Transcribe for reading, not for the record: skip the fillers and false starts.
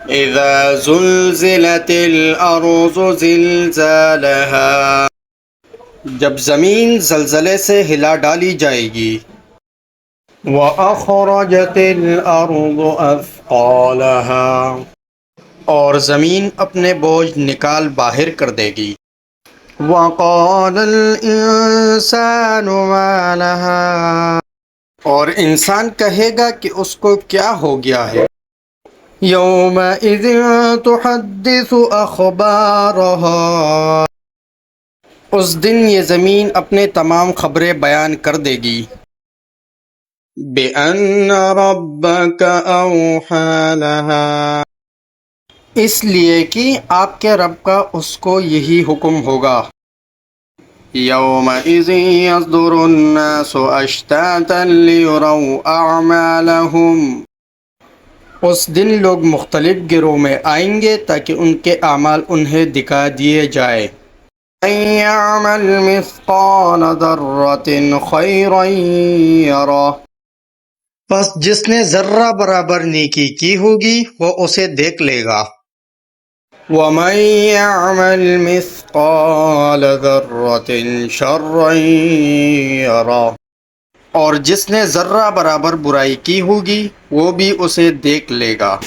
اذا زلزلت الارض زلزالها، جب زمین زلزلے سے ہلا ڈالی جائے گی۔ وَأَخْرَجَتِ الْأَرْضُ أَثْقَالَهَا، اور زمین اپنے بوجھ نکال باہر کر دے گی۔ وَقَالَ الْإِنسَانُ مَا لَهَا، اور انسان کہے گا کہ اس کو کیا ہو گیا ہے۔ يَوْمَئِذٍ تُحَدِّثُ أَخْبَارَهَا، اس دن یہ زمین اپنے تمام خبریں بیان کر دے گی۔ بِأَنَّ رَبَّكَ أَوْحَىٰ لَهَا، اس لیے کہ آپ کے رب کا اس کو یہی حکم ہوگا۔ يَوْمَئِذٍ يَصْدُرُ النَّاسُ أَشْتَاتًا لِيُرَوْا أَعْمَالَهُمْ، اس دن لوگ مختلف گروہ میں آئیں گے تاکہ ان کے اعمال انہیں دکھا دیے جائے۔ مَن يَعْمَلْ مِثْقَالَ ذَرَّةٍ خَيْرًا يَرَهُ، پس جس نے ذرہ برابر نیکی کی ہوگی وہ اسے دیکھ لے گا۔ وَمَن يَعْمَلْ مِثْقَالَ ذَرَّةٍ شَرًّا يَرَهُ، اور جس نے ذرہ برابر برائی کی ہوگی وہ بھی اسے دیکھ لے گا۔